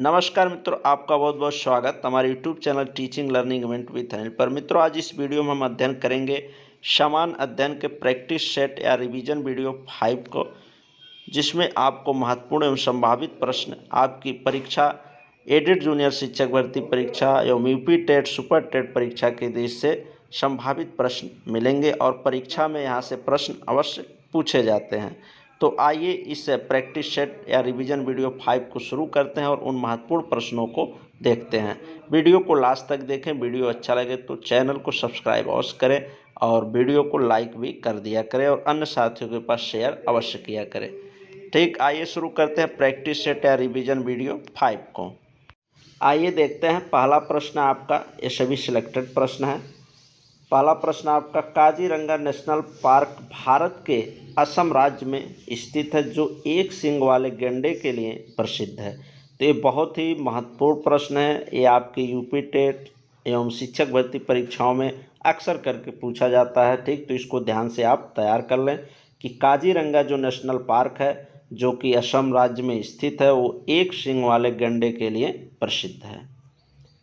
नमस्कार मित्रों, आपका बहुत बहुत स्वागत हमारे YouTube channel teaching learning event with Anil पर। मित्रों, आज इस वीडियो में हम अध्ययन करेंगे समान अध्ययन के प्रैक्टिस सेट या रिवीजन वीडियो 5 को, जिसमें आपको महत्वपूर्ण एवं संभावित प्रश्न आपकी परीक्षा, एडेड जूनियर शिक्षक भर्ती परीक्षा एवं यूपी टेट सुपर टेट परीक्षा के देश से संभावित प्रश्न मिलेंगे और परीक्षा में यहाँ से प्रश्न अवश्य पूछे जाते हैं। तो आइए इस प्रैक्टिस सेट या रिवीजन वीडियो 5 को शुरू करते हैं और उन महत्वपूर्ण प्रश्नों को देखते हैं। वीडियो को लास्ट तक देखें। वीडियो अच्छा लगे तो चैनल को सब्सक्राइब अवश्य करें और वीडियो को लाइक भी कर दिया करें और अन्य साथियों के पास शेयर अवश्य किया करें। ठीक, आइए शुरू करते हैं प्रैक्टिस सेट या रिवीजन वीडियो 5 को। आइए देखते हैं। पहला प्रश्न आपका, ये सभी सिलेक्टेड प्रश्न है। पहला प्रश्न आपका, काजीरंगा नेशनल पार्क भारत के असम राज्य में स्थित है, जो एक सींग वाले गैंडे के लिए प्रसिद्ध है। तो ये बहुत ही महत्वपूर्ण प्रश्न है। ये आपके यूपी टेट एवं शिक्षक भर्ती परीक्षाओं में अक्सर करके पूछा जाता है। ठीक, तो इसको ध्यान से आप तैयार कर लें कि काजीरंगा जो नेशनल पार्क है, जो कि असम राज्य में स्थित है, वो एक सींग वाले गैंडे के लिए प्रसिद्ध है।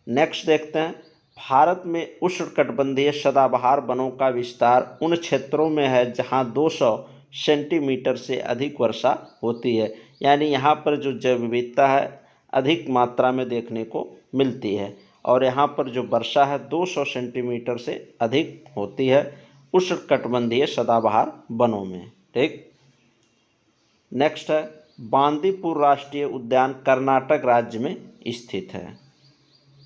नेक्स्ट देखते हैं। भारत में उष्णकटिबंधीय सदाबहार वनों का विस्तार उन क्षेत्रों में है जहां 200 सेंटीमीटर से अधिक वर्षा होती है। यानी यहाँ पर जो जैव विविधता है अधिक मात्रा में देखने को मिलती है और यहाँ पर जो वर्षा है 200 सेंटीमीटर से अधिक होती है उष्णकटिबंधीय सदाबहार वनों में। ठीक, नेक्स्ट है, बांदीपुर राष्ट्रीय उद्यान कर्नाटक राज्य में स्थित है।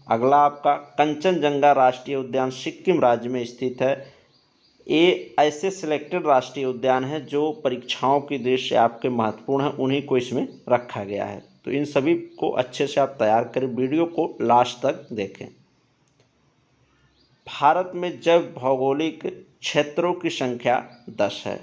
अगला आपका, कंचनजंगा राष्ट्रीय उद्यान सिक्किम राज्य में स्थित है। ये ऐसे सिलेक्टेड राष्ट्रीय उद्यान है जो परीक्षाओं की दृष्टि से आपके महत्वपूर्ण हैं, उन्हीं को इसमें रखा गया है। तो इन सभी को अच्छे से आप तैयार करें। वीडियो को लास्ट तक देखें। भारत में जैव भौगोलिक क्षेत्रों की संख्या 10 है।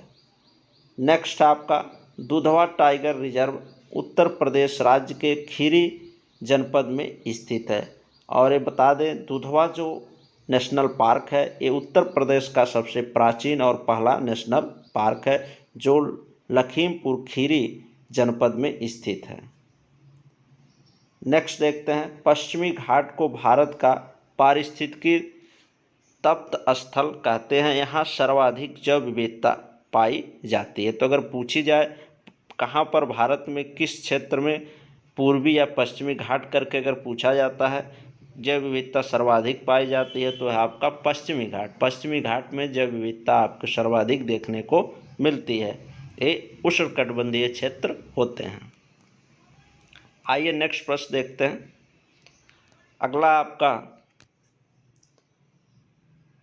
नेक्स्ट आपका, दुधवा टाइगर रिजर्व उत्तर प्रदेश राज्य के खीरी जनपद में स्थित है। और ये बता दें, दुधवा जो नेशनल पार्क है ये उत्तर प्रदेश का सबसे प्राचीन और पहला नेशनल पार्क है, जो लखीमपुर खीरी जनपद में स्थित है। नेक्स्ट देखते हैं, पश्चिमी घाट को भारत का पारिस्थितिकी तप्त स्थल कहते हैं। यहाँ सर्वाधिक जैव विविधता पाई जाती है। तो अगर पूछी जाए कहाँ पर भारत में किस क्षेत्र में पूर्वी या पश्चिमी घाट करके अगर पूछा जाता है जैव विविधता सर्वाधिक पाई जाती है, तो है आपका पश्चिमी घाट। पश्चिमी घाट में जैव विविधता आपको सर्वाधिक देखने को मिलती है। ये उष्णकटिबंधीय क्षेत्र होते हैं। आइए नेक्स्ट प्रश्न देखते हैं। अगला आपका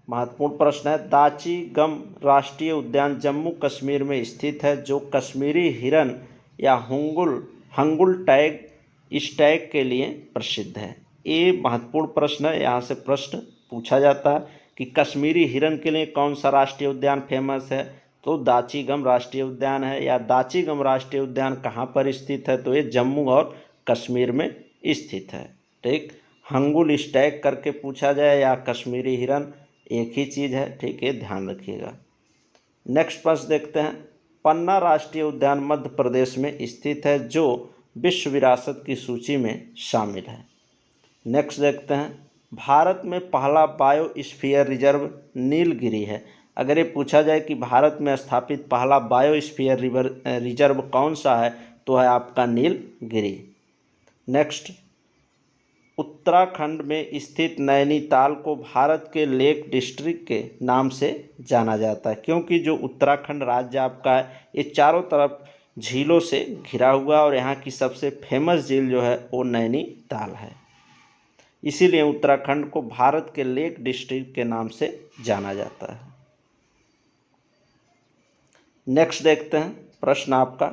महत्वपूर्ण प्रश्न है, दाची गम राष्ट्रीय उद्यान जम्मू कश्मीर में स्थित है, जो कश्मीरी हिरन या हंगुल टैग स्टैग के लिए प्रसिद्ध है। ये महत्वपूर्ण प्रश्न है। यहाँ से प्रश्न पूछा जाता है कि कश्मीरी हिरन के लिए कौन सा राष्ट्रीय उद्यान फेमस है, तो दाचीगम राष्ट्रीय उद्यान है। या दाचीगम राष्ट्रीय उद्यान कहाँ पर स्थित है, तो ये जम्मू और कश्मीर में स्थित है। ठीक, हंगुल स्टैग करके पूछा जाए या कश्मीरी हिरन, एक ही चीज़ है। ठीक है, ध्यान रखिएगा। नेक्स्ट प्रश्न देखते हैं। पन्ना राष्ट्रीय उद्यान मध्य प्रदेश में स्थित है, जो विश्व विरासत की सूची में शामिल है। नेक्स्ट देखते हैं, भारत में पहला बायोस्फीयर रिजर्व नीलगिरी है। अगर ये पूछा जाए कि भारत में स्थापित पहला बायोस्फीयर रिजर्व कौन सा है, तो है आपका नीलगिरी। नेक्स्ट, उत्तराखंड में स्थित नैनीताल को भारत के लेक डिस्ट्रिक्ट के नाम से जाना जाता है, क्योंकि जो उत्तराखंड राज्य आपका है ये चारों तरफ झीलों से घिरा हुआ और यहाँ की सबसे फेमस झील जो है वो नैनीताल है। इसीलिए उत्तराखंड को भारत के लेक डिस्ट्रिक्ट के नाम से जाना जाता है। नेक्स्ट देखते हैं प्रश्न आपका,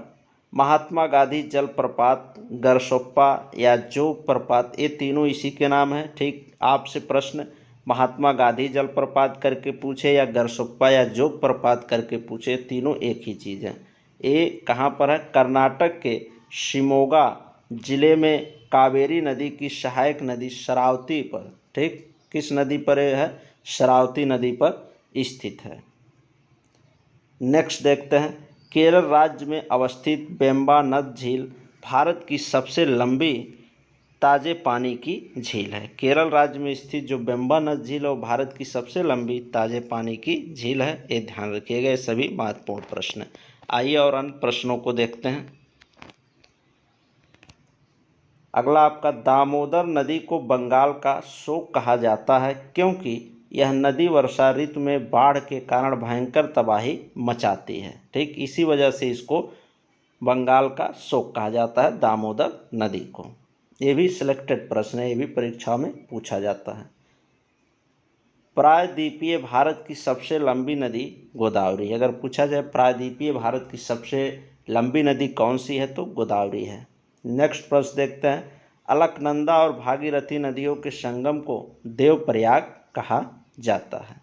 महात्मा गांधी जलप्रपात, गरसोप्पा या जोग प्रपात, ये तीनों इसी के नाम हैं। ठीक, आपसे प्रश्न महात्मा गांधी जलप्रपात करके पूछे या गरसोप्पा या जोग प्रपात करके पूछे, तीनों एक ही चीज़ है। ये कहाँ पर है, कर्नाटक के शिमोगा जिले में कावेरी नदी की सहायक नदी शरावती पर। ठीक, किस नदी पर है, शरावती नदी पर स्थित है। नेक्स्ट देखते हैं, केरल राज्य में अवस्थित वेम्बानद झील भारत की सबसे लंबी ताज़े पानी की झील है। केरल राज्य में स्थित जो वेम्बनाड झील है वो भारत की सबसे लंबी ताज़े पानी की झील है। ये ध्यान रखिएगा, ये सभी महत्वपूर्ण प्रश्न हैं। आइए और अन्य प्रश्नों को देखते हैं। अगला आपका, दामोदर नदी को बंगाल का शोक कहा जाता है क्योंकि यह नदी वर्षा ऋतु में बाढ़ के कारण भयंकर तबाही मचाती है। ठीक, इसी वजह से इसको बंगाल का शोक कहा जाता है, दामोदर नदी को। ये भी सिलेक्टेड प्रश्न है, ये भी परीक्षा में पूछा जाता है। प्रायद्वीपीय भारत की सबसे लंबी नदी गोदावरी। अगर पूछा जाए प्रायद्वीपीय भारत की सबसे लंबी नदी कौन सी है तो गोदावरी है। नेक्स्ट प्रश्न देखते हैं। अलकनंदा और भागीरथी नदियों के संगम को देवप्रयाग कहा जाता है।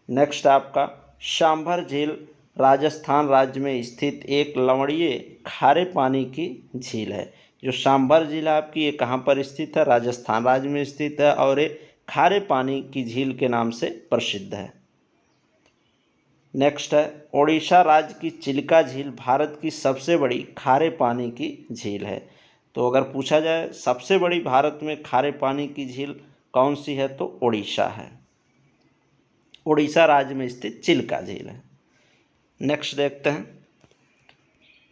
नेक्स्ट आपका, सांभर झील राजस्थान राज्य में स्थित एक लवणीय खारे पानी की झील है। जो सांभर झील है आपकी, ये कहाँ पर स्थित है? राजस्थान राज्य में स्थित है और ये खारे पानी की झील के नाम से प्रसिद्ध है। नेक्स्ट है, ओडिशा राज्य की चिल्का झील भारत की सबसे बड़ी खारे पानी की झील है। तो अगर पूछा जाए सबसे बड़ी भारत में खारे पानी की झील कौन सी है तो ओडिशा है। ओडिशा राज्य में स्थित चिल्का झील है। नेक्स्ट देखते हैं।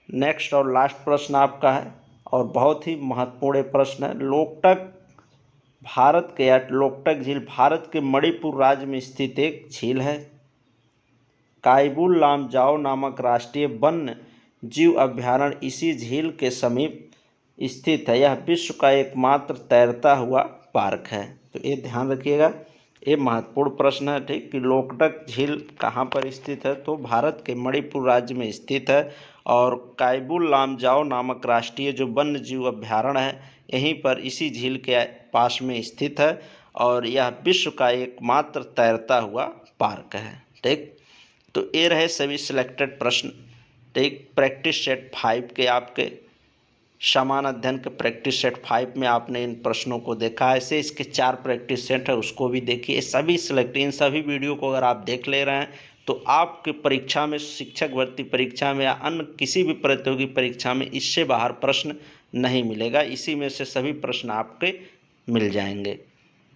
नेक्स्ट और लास्ट प्रश्न आपका है और बहुत ही महत्वपूर्ण प्रश्न है। लोकटक झील भारत के मणिपुर राज्य में स्थित एक झील है। काइबुल लामजाओ नामक राष्ट्रीय वन्य जीव अभ्यारण्य इसी झील के समीप स्थित है। यह विश्व का एकमात्र तैरता हुआ पार्क है। तो ये ध्यान रखिएगा, ये महत्वपूर्ण प्रश्न है। ठीक, कि लोकटक झील कहाँ पर स्थित है तो भारत के मणिपुर राज्य में स्थित है और काइबुल लामजाओ नामक राष्ट्रीय जो वन्य जीव अभ्यारण्य है यहीं पर इसी झील के पास में स्थित है और यह विश्व का एकमात्र तैरता हुआ पार्क है। ठीक, तो ये रहे सभी सिलेक्टेड प्रश्न। ठीक, प्रैक्टिस सेट 5 के आपके समान अध्ययन के प्रैक्टिस सेट 5 में आपने इन प्रश्नों को देखा। ऐसे इसके 4 प्रैक्टिस सेट है, उसको भी देखिए। सभी इन सभी वीडियो को अगर आप देख ले रहे हैं तो आपके परीक्षा में, शिक्षक भर्ती परीक्षा में या अन्य किसी भी प्रतियोगी परीक्षा में इससे बाहर प्रश्न नहीं मिलेगा। इसी में से सभी प्रश्न आपके मिल जाएंगे।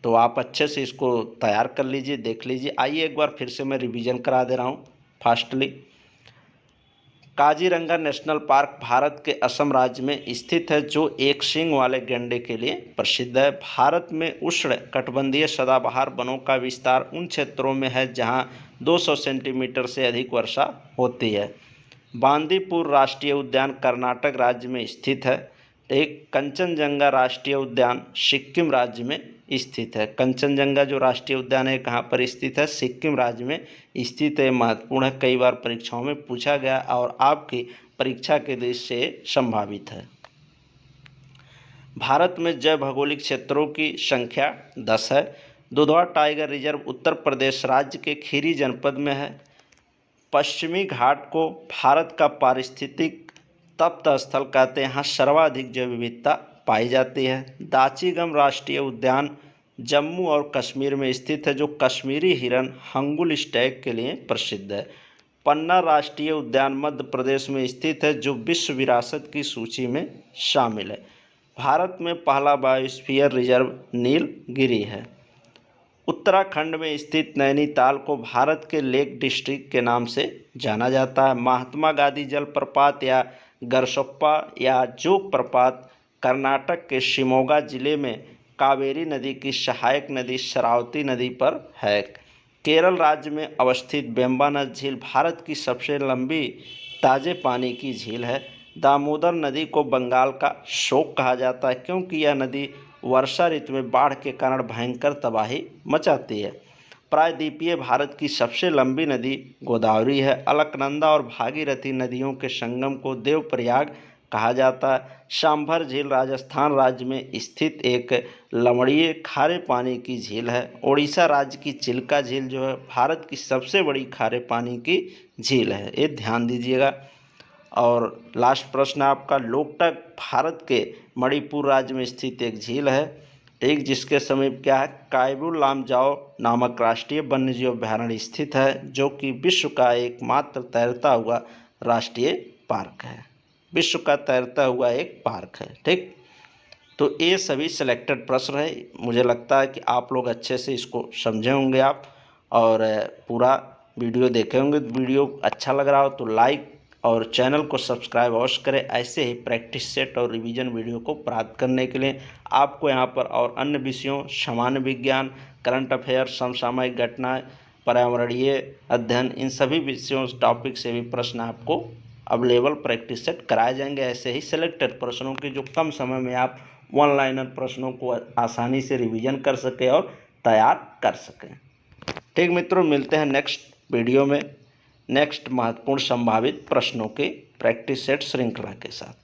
तो आप अच्छे से इसको तैयार कर लीजिए, देख लीजिए। आइए एक बार फिर से मैं रिवीजन करा दे रहा हूँ fastly. Kaziranga national park Bharat के असम राज्य में स्थित है जो एक सींग वाले गैंडे के लिए प्रसिद्ध है। भारत में उष्ण कटिबंधीय सदाबहार वनों का विस्तार उन क्षेत्रों में है जहां 200 सेंटीमीटर से अधिक वर्षा होती है। बांदीपुर राष्ट्रीय उद्यान कर्नाटक राज्य में स्थित है। एक कंचनजंगा राष्ट्रीय उद्यान सिक्किम राज्य में स्थित है। कंचनजंगा जो राष्ट्रीय उद्यान है कहाँ पर स्थित है? सिक्किम राज्य में स्थित है। महत्वपूर्ण है, कई बार परीक्षाओं में पूछा गया और आपकी परीक्षा के दृष्टि से संभावित है। भारत में जैव भौगोलिक क्षेत्रों की संख्या 10 है। दुधवा टाइगर रिजर्व उत्तर प्रदेश राज्य के खीरी जनपद में है। पश्चिमी घाट को भारत का पारिस्थितिक तप्त स्थल कहते हैं, यहाँ सर्वाधिक जैव विविधता पाई जाती है। दाचीगम राष्ट्रीय उद्यान जम्मू और कश्मीर में स्थित है जो कश्मीरी हिरन हंगुल स्टैग के लिए प्रसिद्ध है। पन्ना राष्ट्रीय उद्यान मध्य प्रदेश में स्थित है जो विश्व विरासत की सूची में शामिल है। भारत में पहला बायोस्फीयर रिजर्व नीलगिरी है। उत्तराखंड में स्थित नैनीताल को भारत के लेक डिस्ट्रिक्ट के नाम से जाना जाता है। महात्मा गांधी जलप्रपात या गरसप्पा या जोग प्रपात कर्नाटक के शिमोगा जिले में कावेरी नदी की सहायक नदी शरावती नदी पर है। केरल राज्य में अवस्थित वेम्बनाड झील भारत की सबसे लंबी ताज़े पानी की झील है। दामोदर नदी को बंगाल का शोक कहा जाता है क्योंकि यह नदी वर्षा ऋतु में बाढ़ के कारण भयंकर तबाही मचाती है। प्रायद्वीपीय भारत की सबसे लंबी नदी गोदावरी है। अलकनंदा और भागीरथी नदियों के संगम को देवप्रयाग कहा जाता है। सांभर झील राजस्थान राज्य में स्थित एक लवणीय खारे पानी की झील है। ओडिशा राज्य की चिल्का झील जो है भारत की सबसे बड़ी खारे पानी की झील है, ये ध्यान दीजिएगा। और लास्ट प्रश्न आपका, लोकटक भारत के मणिपुर राज्य में स्थित एक झील है, एक जिसके समीप क्या है, काइबुल लामजाओ नामक राष्ट्रीय वन्यजीव अभ्यारण्य स्थित है जो कि विश्व का एकमात्र तैरता हुआ राष्ट्रीय पार्क है। विश्व का तैरता हुआ एक पार्क है। ठीक, तो तो ये सभी सिलेक्टेड प्रश्न है। मुझे लगता है कि आप लोग अच्छे से इसको समझे होंगे आप, और पूरा वीडियो देखे होंगे। वीडियो अच्छा लग रहा हो तो लाइक और चैनल को सब्सक्राइब अवश्य करें। ऐसे ही प्रैक्टिस सेट और रिवीजन वीडियो को प्राप्त करने के लिए आपको यहाँ पर और अन्य विषयों, सामान्य विज्ञान, करंट अफेयर, समसामयिक घटनाएं, पर्यावरणीय अध्ययन, इन सभी विषयों टॉपिक से भी प्रश्न आपको अवेलेबल प्रैक्टिस सेट कराए जाएंगे। ऐसे ही सिलेक्टेड प्रश्नों के जो कम समय में आप वन लाइनर प्रश्नों को आसानी से रिवीजन कर सकें और तैयार कर सकें। ठीक मित्रों, मिलते हैं नेक्स्ट वीडियो में नेक्स्ट महत्वपूर्ण संभावित प्रश्नों के प्रैक्टिस सेट श्रृंखला के साथ।